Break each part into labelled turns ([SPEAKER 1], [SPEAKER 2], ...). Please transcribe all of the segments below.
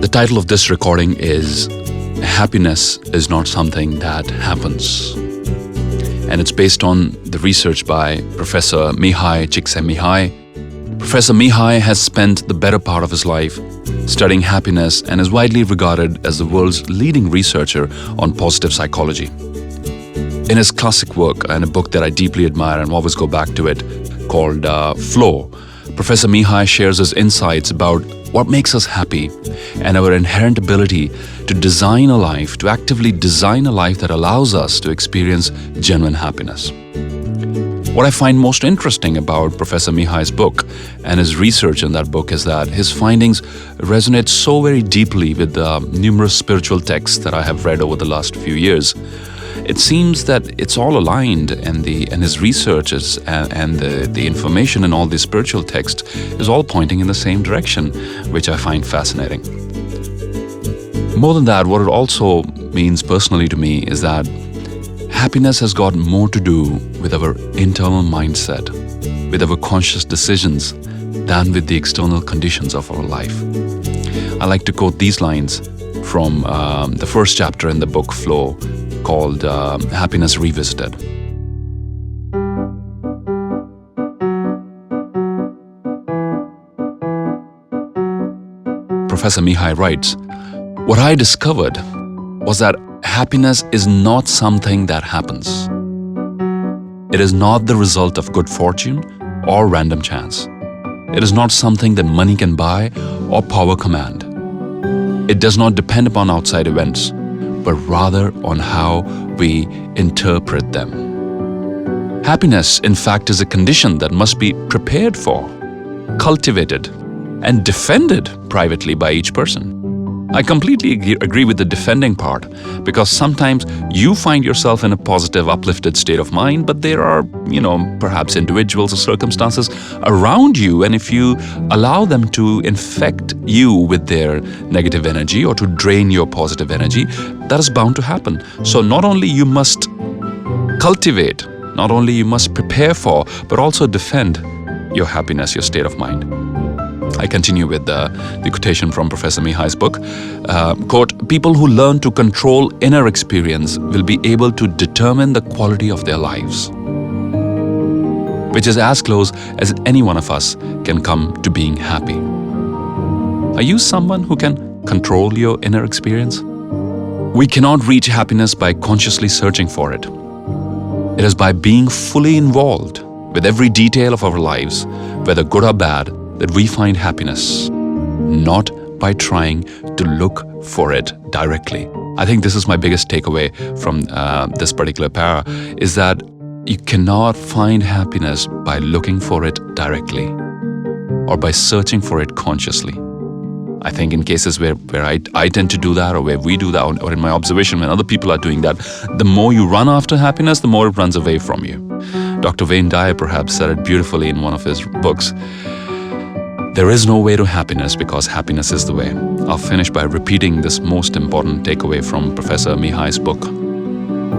[SPEAKER 1] title of this recording is Happiness is Not Something That Happens. And it's based on the research by Professor Mihaly Csikszentmihalyi. Professor Mihaly has spent the better part of his life studying happiness and is widely regarded as the world's leading researcher on positive psychology. In his classic work, and a book that I deeply admire and always go back to it, called Flow, Professor Mihaly shares his insights about what makes us happy and our inherent ability to design a life, to actively design a life that allows us to experience genuine happiness. What I find most interesting about Professor Mihaly's book and his research in that book is that his findings resonate so very deeply with the numerous spiritual texts that I have read over the last few years. It seems that it's all aligned, and his research and the information in all these spiritual texts is all pointing in the same direction, which I find fascinating. More than that, what it also means personally to me is that happiness has got more to do with our internal mindset, with our conscious decisions, than with the external conditions of our life. I like to quote these lines from the first chapter in the book Flow, called Happiness Revisited. Professor Mihaly writes, "What I discovered was that happiness is not something that happens. It is not the result of good fortune or random chance. It is not something that money can buy or power command. It does not depend upon outside events, but rather on how we interpret them. Happiness, in fact, is a condition that must be prepared for, cultivated, and defended privately by each person." I completely agree with the defending part, because sometimes you find yourself in a positive, uplifted state of mind, but there are, perhaps individuals or circumstances around you, and if you allow them to infect you with their negative energy or to drain your positive energy, that is bound to happen. So not only you must cultivate, not only you must prepare for, but also defend your happiness, your state of mind. I continue with the quotation from Professor Mihaly's book. Quote, "People who learn to control inner experience will be able to determine the quality of their lives," which is as close as any one of us can come to being happy. Are you someone who can control your inner experience? We cannot reach happiness by consciously searching for it. It is by being fully involved with every detail of our lives, whether good or bad, that we find happiness, not by trying to look for it directly. I think this is my biggest takeaway from this particular para, is that you cannot find happiness by looking for it directly or by searching for it consciously. I think in cases where I tend to do that, or where we do that, or in my observation when other people are doing that, the more you run after happiness, the more it runs away from you. Dr. Wayne Dyer perhaps said it beautifully in one of his books. There is no way to happiness because happiness is the way. I'll finish by repeating this most important takeaway from Professor Mihaly's book,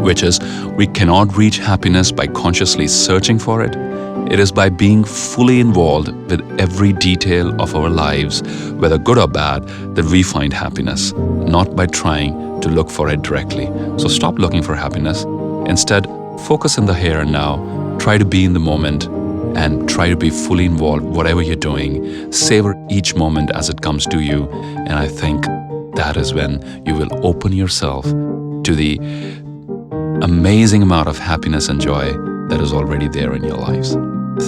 [SPEAKER 1] which is, we cannot reach happiness by consciously searching for it. It is by being fully involved with every detail of our lives, whether good or bad, that we find happiness, not by trying to look for it directly. So stop looking for happiness. Instead, focus in the here and now. Try to be in the moment and try to be fully involved whatever you're doing. Savor each moment as it comes to you, and I think that is when you will open yourself to the amazing amount of happiness and joy that is already there in your lives.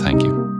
[SPEAKER 1] Thank you.